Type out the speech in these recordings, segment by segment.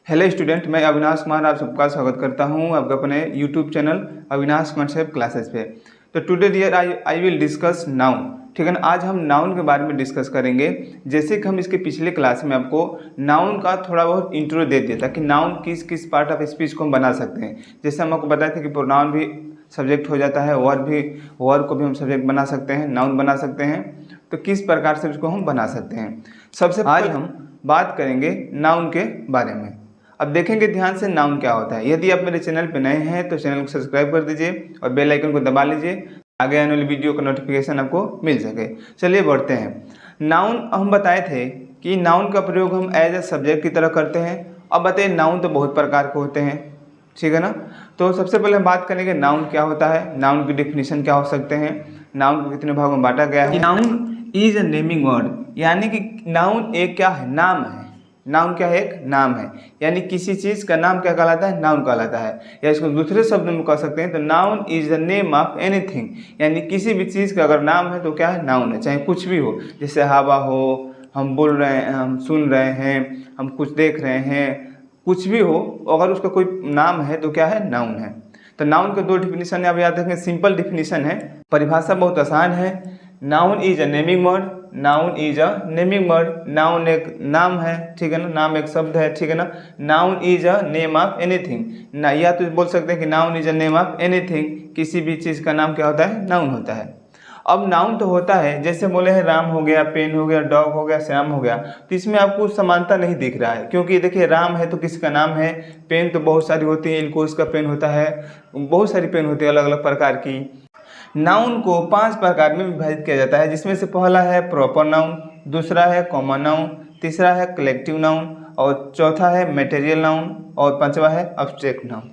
Hello student, मैं अविनाश कुमार आप सबका स्वागत करता हूं आपके अपने YouTube channel Avinash concept classes पे। तो today dear I will discuss noun. ठीक है ना, आज हम नाउन के बारे में डिस्कस करेंगे। जैसे कि हम इसके पिछले क्लास में आपको नाउन का थोड़ा बहुत इंट्रो दे दिया था कि नाउन किस किस पार्ट ऑफ स्पीच को हम बना सकते हैं। जैसे हम आपको बताए थे कि प्रोनाउन भी सब्जेक्ट हो जाता है, वर्ब को भी हम सब्जेक्ट बना सकते हैं, नाउन बना सकते हैं। तो किस प्रकार से उसको हम बना सकते हैं, सबसे आज हम बात करेंगे नाउन के बारे में। अब देखेंगे ध्यान से नाउन क्या होता है। यदि आप मेरे चैनल पर नए हैं तो चैनल को सब्सक्राइब कर दीजिए और बेल आइकन को दबा लीजिए, आगे आने वाली वीडियो का नोटिफिकेशन आपको मिल सके। चलिए बढ़ते हैं। नाउन हम बताए थे कि नाउन का प्रयोग हम एज ए सब्जेक्ट की तरह करते हैं। अब बताइए नाउन तो बहुत प्रकार के होते हैं, ठीक है ना। तो सबसे पहले हम बात करेंगे नाउन क्या होता है, नाउन की डिफिनीशन क्या हो सकते हैं, नाउन को कितने भागों में बांटा गया है। Noun is a naming word, यानी कि नाउन एक क्या है, नाम है। नाउन क्या है, एक नाम है, यानी किसी चीज़ का नाम क्या कहलाता है, नाउन कहलाता है। या इसको दूसरे शब्द में कह सकते हैं तो noun is the name of anything, यानी किसी भी चीज़ का अगर नाम है तो क्या है, नाउन है। चाहे कुछ भी हो, जैसे हवा हो, हम बोल रहे हैं, हम सुन रहे हैं, हम कुछ देख रहे हैं, कुछ भी हो, अगर उसका कोई नाम है तो क्या है, नाउन है। तो नाउन के दो डिफिनीशन आप याद रखें। सिंपल डिफिनीशन है, परिभाषा बहुत आसान है। Noun is a naming word, noun is a naming word, noun एक नाम है, ठीक है ना, नाम एक शब्द है, ठीक है ना। Noun is a name of anything ना, या तो बोल सकते हैं कि noun is a name of anything, किसी भी चीज़ का नाम क्या होता है, नाउन होता है। अब नाउन तो होता है, जैसे बोले हैं राम हो गया, पेन हो गया, डॉग हो गया, श्याम हो गया, तो इसमें आपको समानता नहीं दिख रहा है। क्योंकि देखिए राम है तो किसका नाम है, पेन तो बहुत सारी होती है, इल्कोस का पेन होता है, बहुत सारी पेन होती है अलग अलग प्रकार की। नाउन को 5 प्रकार में विभाजित किया जाता है, जिसमें से पहला है प्रॉपर नाउन, दूसरा है कॉमन नाउन, तीसरा है कलेक्टिव नाउन, और चौथा है मटेरियल नाउन, और पांचवा है एब्स्ट्रैक्ट नाउन।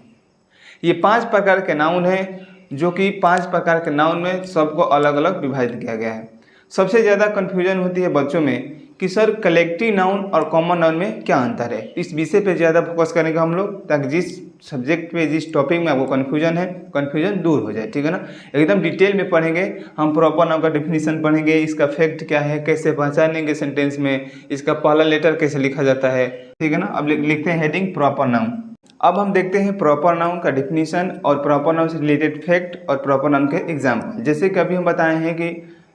ये 5 प्रकार के नाउन हैं, जो कि 5 प्रकार के नाउन में सबको अलग अलग विभाजित किया गया है। सबसे ज़्यादा कन्फ्यूजन होती है बच्चों में कि सर कलेक्टिव नाउन और कॉमन नाउन में क्या अंतर है। इस विषय पे ज़्यादा फोकस करेंगे हम लोग, ताकि जिस सब्जेक्ट पे, जिस टॉपिक में आपको कन्फ्यूजन है, कन्फ्यूजन दूर हो जाए, ठीक है ना। एकदम डिटेल में पढ़ेंगे हम। प्रॉपर नाउन का डिफिनीशन पढ़ेंगे, इसका फैक्ट क्या है, कैसे पहचानेंगे सेंटेंस में, इसका पहला लेटर कैसे लिखा जाता है, ठीक है ना। अब लिखते हैं हेडिंग प्रॉपर नाउन। अब हम देखते हैं प्रॉपर नाउन का डिफिनीशन और प्रॉपर नाउन से रिलेटेड फैक्ट और प्रॉपर नाउन के एग्जाम्पल। जैसे कि अभी हम बताए हैं कि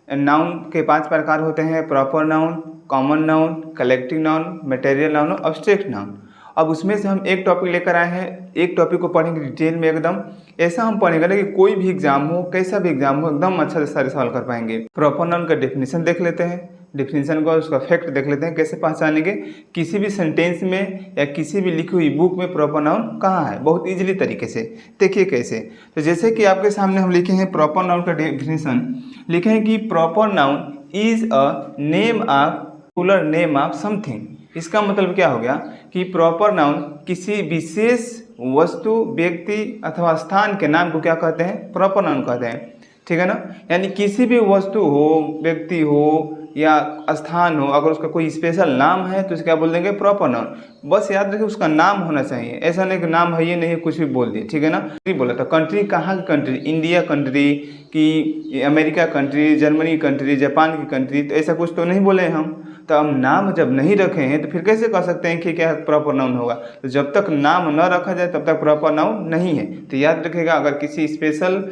नाउन के 5 प्रकार होते हैं, proper noun, common noun, collective noun, material noun और एब्स्ट्रैक्ट नाउन। अब उसमें से हम एक टॉपिक लेकर आए हैं, एक टॉपिक को पढ़ेंगे डिटेल में एकदम। ऐसा हम पढ़ेंगे ना कि कोई भी एग्जाम हो, कैसा भी एग्जाम हो, एकदम अच्छा से सारे सवाल कर पाएंगे। प्रॉपर नाउन का डेफिनेशन देख लेते हैं, डिफिनीशन को उसका फैक्ट देख लेते हैं, कैसे पहचानेंगे किसी भी सेंटेंस में या किसी भी लिखी हुई बुक में प्रॉपर नाउन कहाँ है, बहुत इजीली तरीके से। देखिए कैसे, तो जैसे कि आपके सामने हम लिखे हैं प्रॉपर नाउन का डेफिनेशन, लिखे हैं कि proper noun is a name of particular name of something. इसका मतलब क्या हो गया कि प्रॉपर नाउन किसी विशेष वस्तु, व्यक्ति अथवा स्थान के नाम को क्या कहते हैं, प्रॉपर नाउन कहते हैं, ठीक है ना। यानी किसी भी वस्तु हो, व्यक्ति हो या स्थान हो, अगर उसका कोई स्पेशल नाम है तो उसे क्या बोल देंगे, प्रॉपर नाउन। बस याद रखिए उसका नाम होना चाहिए, ऐसा नहीं कि नाम है ये नहीं कुछ भी बोल दिए, ठीक है ना। बोला था कंट्री, कहाँ की कंट्री, इंडिया कंट्री कि America country, Germany country, Japan की कंट्री, तो ऐसा कुछ तो नहीं बोले हम। तो हम नाम जब नहीं रखे हैं तो फिर कैसे कह सकते हैं कि क्या प्रॉपर नाउन होगा। तो जब तक नाम न रखा जाए तब तक प्रॉपर नाउन नहीं है। तो याद रखिएगा, अगर किसी स्पेशल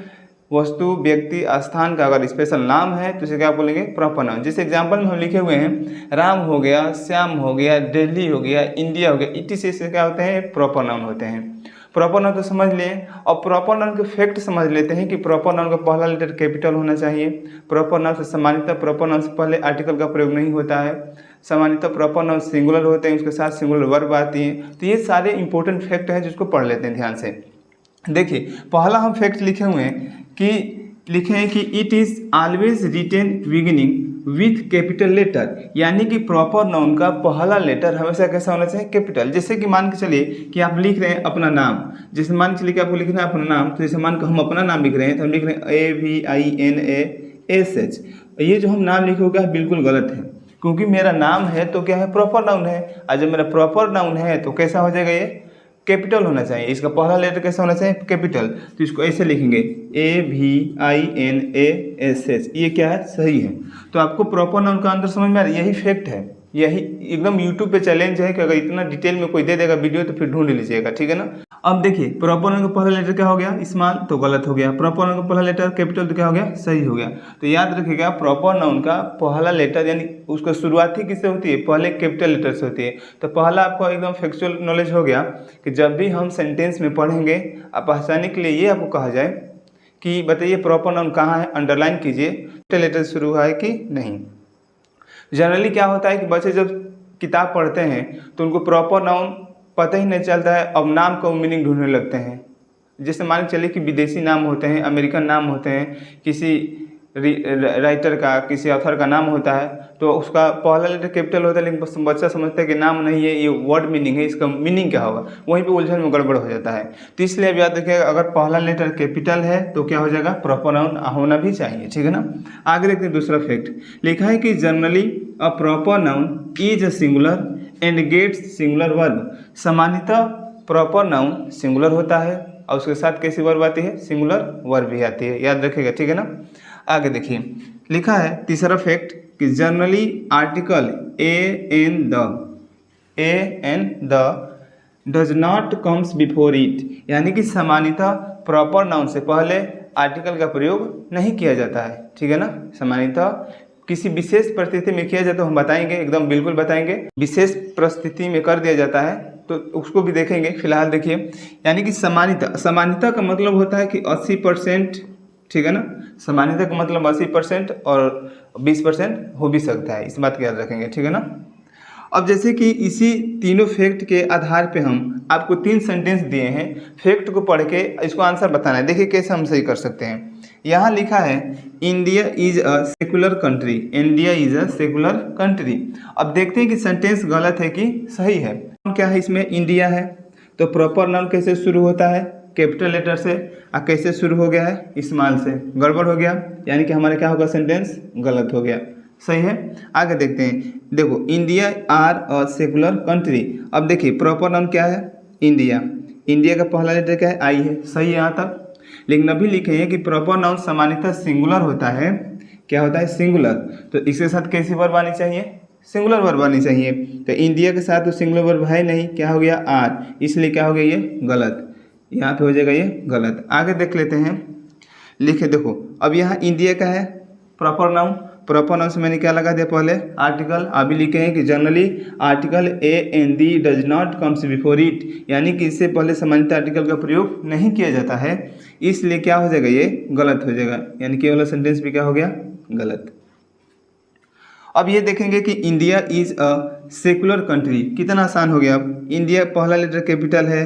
वस्तु, व्यक्ति, स्थान का अगर स्पेशल नाम है तो इसे क्या बोलेंगे, प्रॉपर नाउन। जैसे एग्जांपल में हम लिखे हुए हैं राम हो गया, श्याम हो गया, दिल्ली हो गया, इंडिया हो गया, इसी से क्या होते हैं, प्रॉपर नाउन होते हैं। प्रॉपर नाउन तो समझ लें। और प्रॉपर नाउन के फैक्ट समझ लेते हैं कि प्रॉपर नाउन का पहला लेटर कैपिटल होना चाहिए। प्रॉपर नाउन से सामान्यतः प्रॉपर नाउन से पहले आर्टिकल का प्रयोग नहीं होता है। सामान्यतः प्रॉपर नाउन सिंगुलर होते हैं, उसके साथ सिंगुलर वर्ब आती है। तो ये सारे इंपॉर्टेंट फैक्ट हैं जिसको पढ़ लेते हैं ध्यान से। देखिए पहला हम फैक्ट लिखे हुए हैं कि लिखे हैं कि it is always written beginning with capital letter, यानी कि प्रॉपर नाउन का पहला लेटर हमेशा कैसा होना चाहिए, कैपिटल। जैसे कि मान के चलिए कि आप लिख रहे हैं अपना नाम, जैसे मान के चलिए कि आपको लिखना है अपना नाम, तो जैसे मान के हम अपना नाम लिख रहे हैं तो हम लिख रहे हैं AVINASH। ये जो हम नाम लिखे हो गया बिल्कुल गलत है, क्योंकि मेरा नाम है तो क्या है, प्रॉपर नाउन है। और जब मेरा प्रॉपर नाउन है तो कैसा हो जाएगा, ये कैपिटल होना चाहिए। इसका पहला लेटर कैसा होना चाहिए, कैपिटल। तो इसको ऐसे लिखेंगे AVINASH, ये क्या है, सही है। तो आपको प्रॉपर नाउन का अंतर समझ में आ रहा है, यही फैक्ट है। यही एकदम यूट्यूब पे चैलेंज है कि अगर इतना डिटेल में कोई दे देगा वीडियो तो फिर ढूंढ लीजिएगा, ठीक है ना। अब देखिए प्रॉपर नाउन का पहला लेटर क्या हो गया, स्मॉल, तो गलत हो गया। प्रॉपर नाउन का पहला लेटर कैपिटल तो क्या हो गया, सही हो गया। तो याद रखिएगा प्रॉपर नाउन का पहला लेटर यानी उसका शुरुआती किससे होती है, पहले कैपिटल लेटर से होती है। तो पहला आपको एकदम फैक्चुअल नॉलेज हो गया कि जब भी हम सेंटेंस में पढ़ेंगे आप पहचानने के लिए ये आपको कहा जाए कि बताइए प्रॉपर नाउन कहाँ है, अंडरलाइन कीजिए कैपिटल लेटर शुरू हुआ है कि नहीं। जनरली क्या होता है कि बच्चे जब किताब पढ़ते हैं तो उनको प्रॉपर नाउन पता ही नहीं चलता है, अब नाम का मीनिंग ढूंढने लगते हैं। जैसे मान के चलिए कि विदेशी नाम होते हैं, अमेरिकन नाम होते हैं, किसी राइटर का, किसी ऑथर का नाम होता है तो उसका पहला लेटर कैपिटल होता है, लेकिन बच्चा समझता है कि नाम नहीं है, ये वर्ड मीनिंग है, इसका मीनिंग क्या होगा, वहीं पे उलझन में गड़बड़ हो जाता है। तो इसलिए अब याद रखिएगा अगर पहला लेटर कैपिटल है तो क्या हो जाएगा, प्रॉपर नाउन होना भी चाहिए, ठीक है ना। आगे देखते हैं दूसरा फैक्ट, लिखा है कि generally a proper noun is a singular and gets singular verb. सामान्यतः प्रॉपर नाउन सिंगुलर होता है और उसके साथ कैसी वर्ब आती है, सिंगुलर वर्ब भी आती है, याद रखिएगा, ठीक है ना। आगे देखिए लिखा है तीसरा फैक्ट कि generally article an the does not comes before it, यानी कि सामान्यतः प्रॉपर नाउन से पहले आर्टिकल का प्रयोग नहीं किया जाता है, ठीक है ना। सामान्यतः किसी विशेष परिस्थिति में किया जाता है, हम बताएंगे, एकदम बिल्कुल बताएंगे। विशेष परिस्थिति में कर दिया जाता है तो उसको भी देखेंगे। फिलहाल देखिए यानी कि सामान्यतः का मतलब होता है कि 80%, ठीक है ना। सामान्यतः का मतलब 80% और 20% हो भी सकता है, इस बात को याद रखेंगे, ठीक है ना। अब जैसे कि इसी तीनों फैक्ट के आधार पे हम आपको 3 सेंटेंस दिए हैं, फैक्ट को पढ़ के इसको आंसर बताना है। देखिए कैसे हम सही कर सकते हैं। यहाँ लिखा है India is a secular country, India is a secular country. अब देखते हैं कि सेंटेंस गलत है कि सही है। क्या है इसमें, इंडिया है, तो प्रॉपर नाउन कैसे शुरू होता है, कैपिटल लेटर से, और कैसे शुरू हो गया है, स्मॉल से, गड़बड़ हो गया, यानी कि हमारा क्या होगा, सेंटेंस गलत हो गया। सही है। आगे देखते हैं, देखो India are a secular country. अब देखिए प्रॉपर नाउन क्या है, इंडिया, इंडिया का पहला लेटर क्या है, आई है, सही है यहाँ तक। लेकिन अभी लिखे हैं कि प्रॉपर नाउन सामान्यतः सिंगुलर होता है, क्या होता है, सिंगुलर। तो इसके साथ कैसी वर्ब आनी चाहिए, सिंगुलर वर्ब आनी चाहिए। तो इंडिया के साथ तो सिंगुलर वर्ब है नहीं, क्या हो गया, आर, इसलिए क्या हो गया ये गलत, यहाँ पे हो जाएगा ये गलत। आगे देख लेते हैं, लिखे देखो अब यहाँ इंडिया का है प्रॉपर नाउन, प्रॉपर नाउन से मैंने क्या लगा दिया पहले, आर्टिकल। अभी लिखे हैं कि generally article an the does not comes before it, यानी कि इससे पहले सामान्यतः आर्टिकल का प्रयोग नहीं किया जाता है, इसलिए क्या हो जाएगा, ये गलत हो जाएगा, यानी कि ये वाला सेंटेंस भी क्या हो गया, गलत। अब ये देखेंगे कि India is a secular country, कितना आसान हो गया। अब इंडिया पहला लेटर कैपिटल है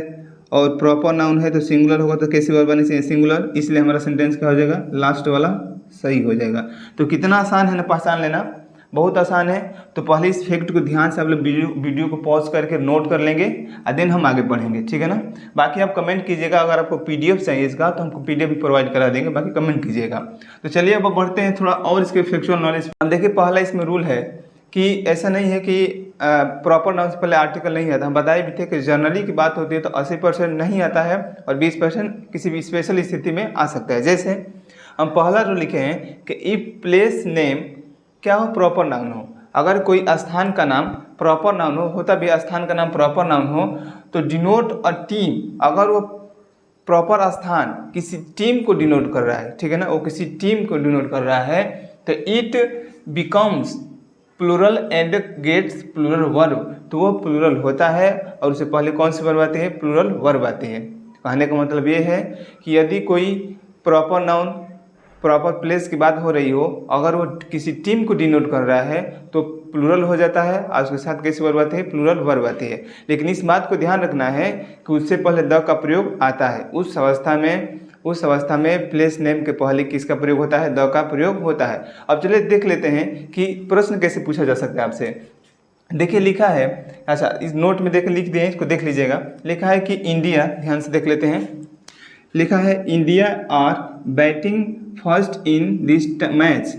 और प्रॉपर नाउन है तो सिंगुलर होगा, तो कैसी वर्ब आनी चाहिए, सिंगुलर, इसलिए हमारा सेंटेंस क्या हो जाएगा, लास्ट वाला सही हो जाएगा। तो कितना आसान है ना पहचान लेना, बहुत आसान है। तो पहले इस फैक्ट को ध्यान से आप लोग वीडियो को पॉज करके नोट कर लेंगे और देन हम आगे पढ़ेंगे, ठीक है ना। बाकी आप कमेंट कीजिएगा, अगर आपको PDF चाहिए इसका तो हमको PDF भी प्रोवाइड करा देंगे, बाकी कमेंट कीजिएगा। तो चलिए अब बढ़ते हैं थोड़ा और इसके फैक्चुअल नॉलेज। देखिए पहला इसमें रूल है कि ऐसा नहीं है कि प्रॉपर नाउन से पहले आर्टिकल नहीं आता। हम बताए भी थे कि जनरली की बात होती है तो 80% नहीं आता है और 20% किसी भी स्पेशल स्थिति में आ सकता है। जैसे हम पहला रूल लिखे हैं कि इफ प्लेस नेम क्या हो, प्रॉपर नाउन हो। अगर कोई स्थान का नाम प्रॉपर नाउन हो, होता भी स्थान का नाम प्रॉपर नाउन हो, तो डिनोट अ टीम, अगर वो प्रॉपर स्थान किसी टीम को डिनोट कर रहा है, ठीक है ना, वो किसी टीम को डिनोट कर रहा है, तो it becomes plural and gets plural verb, तो वो प्लूरल होता है और उससे पहले कौन सी वर्ब आती है, प्लूरल वर्ब आती है। कहने का मतलब ये है कि यदि कोई प्रॉपर नाउन प्रॉपर प्लेस की बात हो रही हो, अगर वो किसी टीम को डिनोट कर रहा है तो प्लूरल हो जाता है और उसके साथ कैसी वर्ब आती है, प्लूरल वर्ब आती है। लेकिन इस बात को ध्यान रखना है कि उससे पहले द का प्रयोग आता है, उस अवस्था में प्लेस नेम के पहले किसका प्रयोग होता है, द का प्रयोग होता है। अब चलिए देख लेते हैं कि प्रश्न कैसे पूछा जा सकता है आपसे। देखिए लिखा है, अच्छा इस नोट में लिख दिए, इसको देख लीजिएगा। लिखा है कि इंडिया, ध्यान से देख लेते हैं, लिखा है India are batting first in this match.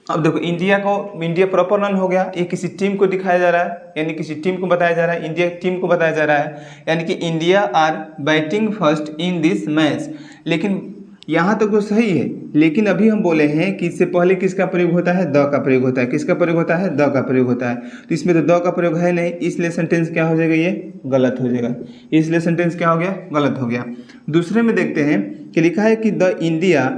अब देखो इंडिया प्रॉपर नाउन हो गया, ये किसी टीम को दिखाया जा रहा है, यानी किसी टीम को बताया जा रहा है, इंडिया टीम को बताया जा रहा है, यानी कि India are batting first in this match. लेकिन यहाँ तक तो सही है, लेकिन अभी हम बोले हैं कि इससे पहले किसका प्रयोग होता है, द का प्रयोग होता है। किसका प्रयोग होता है, द का प्रयोग होता है। तो इसमें तो द का प्रयोग है नहीं, इसलिए सेंटेंस क्या हो जाएगा, ये गलत हो जाएगा। इसलिए सेंटेंस क्या हो गया, गलत हो गया। दूसरे में देखते हैं कि लिखा है कि the India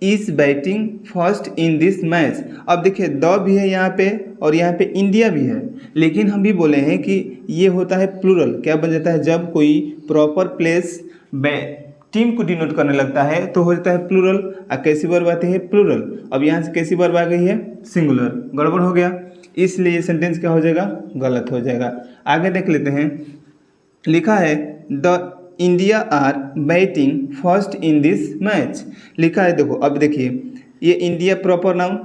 is batting first in this match. अब देखिए द भी है यहाँ पे और यहाँ पे इंडिया भी है, लेकिन हम भी बोले हैं कि ये होता है प्लूरल। क्या बन जाता है, जब कोई प्रॉपर प्लेस टीम को डिनोट करने लगता है तो हो जाता है प्लूरल। और कैसी वर्ब आती है, प्लूरल। अब यहाँ से कैसी वर्ब आ गई है, सिंगुलर। गड़बड़ हो गया, इसलिए ये सेंटेंस क्या हो जाएगा, गलत हो जाएगा। आगे देख लेते हैं, लिखा है the India are batting first in this match. लिखा है, देखो अब देखिए, ये India proper noun,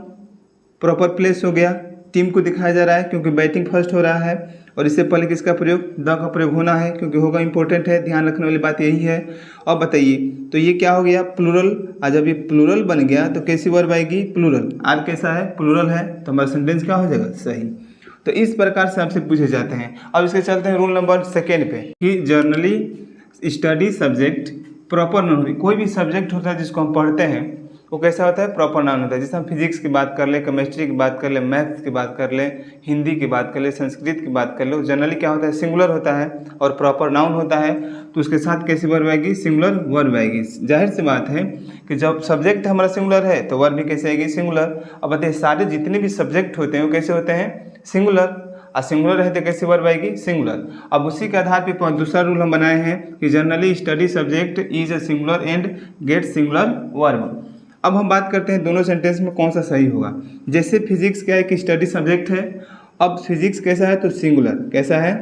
proper place हो गया, टीम को दिखाया जा रहा है क्योंकि बैटिंग फर्स्ट हो रहा है। और इससे पहले किसका प्रयोग, द का प्रयोग होना है क्योंकि होगा इंपॉर्टेंट है, ध्यान रखने वाली बात यही है। अब बताइए, तो ये क्या हो गया, प्लूरल। और जब ये प्लूरल बन गया तो कैसी वर्ब आएगी, प्लूरल। आर कैसा है, प्लूरल है, तो हमारा सेंटेंस क्या हो जाएगा, सही। तो इस प्रकार से आपसे पूछे जाते हैं। अब इसके चलते हैं रूल नंबर 2 पे, कि generally study subject proper noun. कोई भी सब्जेक्ट होता है जिसको हम पढ़ते हैं वो कैसा होता है, प्रॉपर नाउन होता है। जैसे हम फिजिक्स की बात कर ले, केमिस्ट्री की बात कर ले, मैथ्स की बात कर ले, हिंदी की बात कर ले, संस्कृत की बात कर ले, जनरली क्या होता है, सिंगुलर होता है और प्रॉपर नाउन होता है। तो उसके साथ कैसी वर्ब आएगी, सिंगुलर वर्ब आएगी। जाहिर सी बात है कि जब सब्जेक्ट हमारा सिंगुलर है तो वर्ब भी कैसे आएगी, सिंगुलर। अब बताइए, सारे जितने भी सब्जेक्ट होते हैं वो कैसे होते हैं, सिंगुलर। और सिंगुलर रहते कैसे वर्ब आएगी, सिंगुलर। अब उसी के आधार पर दूसरा रूल हम बनाए हैं कि generally study subject is a singular and get singular verb. अब हम बात करते हैं दोनों सेंटेंस में कौन सा सही होगा। जैसे फिजिक्स क्या है कि स्टडी सब्जेक्ट है, अब फिजिक्स कैसा है तो सिंगुलर, कैसा है,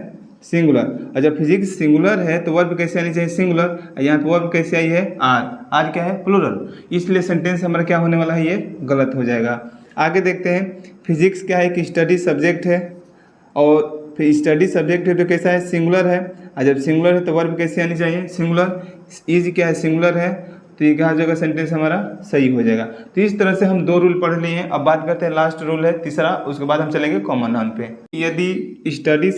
सिंगुलर। और जब फिजिक्स सिंगुलर है तो वर्ब कैसे आनी चाहिए, सिंगुलर। यहाँ पे वर्ब कैसे आई है, आर। आर क्या है, प्लूरल। इसलिए सेंटेंस हमारा क्या होने वाला है, ये गलत हो जाएगा। आगे देखते हैं, फिजिक्स क्या है कि स्टडी सब्जेक्ट है और फिर स्टडी सब्जेक्ट है तो कैसा है, सिंगुलर है। और जब सिंगुलर है तो वर्ब कैसे आनी चाहिए, सिंगुलर। इज क्या है, सिंगुलर है, तो ये क्या हो जाएगा, सेंटेंस हमारा सही हो जाएगा। तो इस तरह से हम 2 रूल पढ़ लिए हैं। अब बात करते हैं, लास्ट रूल है तीसरा, उसके बाद हम चलेंगे कॉमन नाउन पे। यदि स्टडी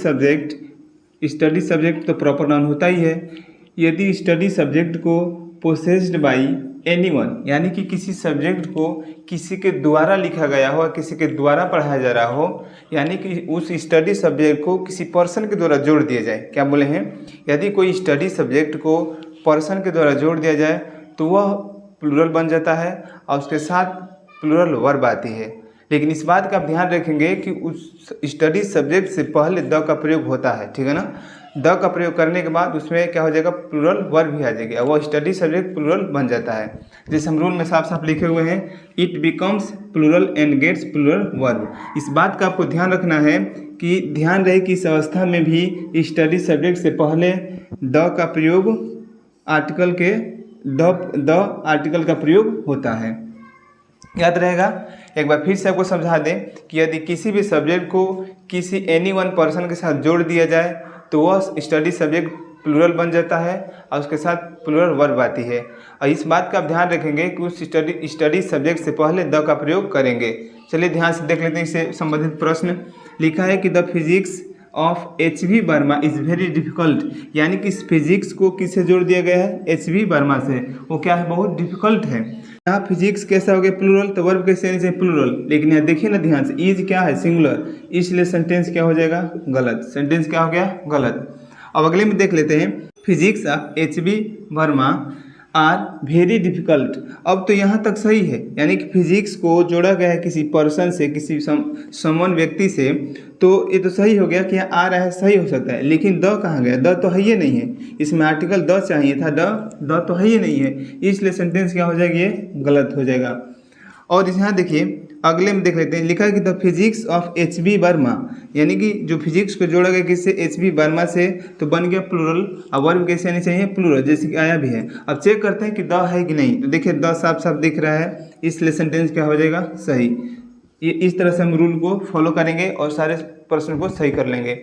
सब्जेक्ट तो प्रॉपर नाउन होता ही है। यदि स्टडी सब्जेक्ट को पोसेस्ड बाई एनीवन, यानी कि किसी सब्जेक्ट को किसी के द्वारा लिखा गया हो, किसी के द्वारा पढ़ाया जा रहा हो, यानी कि उस स्टडी सब्जेक्ट को किसी पर्सन के द्वारा जोड़ दिया जाए। क्या बोले हैं, यदि कोई स्टडी सब्जेक्ट को पर्सन के द्वारा जोड़ दिया जाए तो वह प्लूरल बन जाता है और उसके साथ प्लूरल वर्ब आती है। लेकिन इस बात का आप ध्यान रखेंगे कि उस स्टडी सब्जेक्ट से पहले द का प्रयोग होता है, ठीक है ना। द का प्रयोग करने के बाद उसमें क्या हो जाएगा, प्लूरल वर्ब भी आ जाएगी और वह स्टडी सब्जेक्ट प्लूरल बन जाता है। जैसे हम रूल में साफ साफ लिखे हुए हैं, it becomes plural and gets plural verb. इस बात का आपको ध्यान रखना है कि ध्यान रहे कि इस अवस्था में भी स्टडी सब्जेक्ट से पहले द का प्रयोग आर्टिकल के द आर्टिकल का प्रयोग होता है। याद रहेगा। एक बार फिर से आपको समझा दें कि यदि किसी भी सब्जेक्ट को किसी एनी वन पर्सन के साथ जोड़ दिया जाए तो वह स्टडी सब्जेक्ट प्लूरल बन जाता है और उसके साथ प्लूरल वर्ब आती है। और इस बात का आप ध्यान रखेंगे कि उस स्टडी सब्जेक्ट से पहले द का प्रयोग करेंगे। चलिए ध्यान से देख लेते हैं इससे संबंधित प्रश्न। लिखा है कि the physics of H V. Verma is very difficult, यानी कि इस फिजिक्स को किससे जोड़ दिया गया है, एच.वी. वर्मा से। वो क्या है, बहुत डिफ़िकल्ट है। यहाँ फिजिक्स कैसा हो गया, प्लूरल, तो वर्ब कैसे आनी चाहिए, प्लूरल। लेकिन यहाँ देखिए ना ध्यान से, इज क्या है, सिंगुलर, इसलिए सेंटेंस क्या हो जाएगा, गलत। सेंटेंस क्या हो गया, गलत। अब अगले में देख लेते हैं, physics of H V. Verma are very difficult. अब तो यहाँ तक सही है, यानी कि फिजिक्स को जोड़ा गया है किसी पर्सन से, किसी समवन व्यक्ति से, तो ये तो सही हो गया कि यहाँ आ रहा है, सही हो सकता है। लेकिन द कहाँ गया, द तो है ही नहीं है, इसमें आर्टिकल द चाहिए था, द तो है ही नहीं है, इसलिए सेंटेंस क्या हो जाएगी, ये गलत हो जाएगा। और यहाँ देखिए अगले में देख लेते हैं, लिखा है कि the physics of H V. Verma, यानी कि जो फिजिक्स को जोड़ा गया किससे, एच.वी. वर्मा से, तो बन गया प्लूरल। अब वर्ब कैसे आनी चाहिए, प्लूरल, जैसे कि आया भी है। अब चेक करते हैं कि द है कि नहीं, तो देखिए द साफ साफ दिख रहा है, इसलिए सेंटेंस क्या हो जाएगा, सही। ये इस तरह से हम रूल को फॉलो करेंगे और सारे प्रश्न को सही कर लेंगे।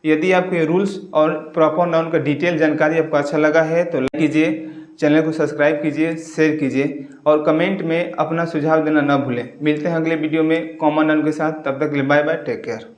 यदि आपको ये रूल्स और प्रॉपर नाउन का डिटेल जानकारी आपको अच्छा लगा है तो लाइक कीजिए, चैनल को सब्सक्राइब कीजिए, शेयर कीजिए और कमेंट में अपना सुझाव देना न भूलें। मिलते हैं अगले वीडियो में कॉमन नाउन के साथ, तब तक के लिए बाय बाय, टेक केयर।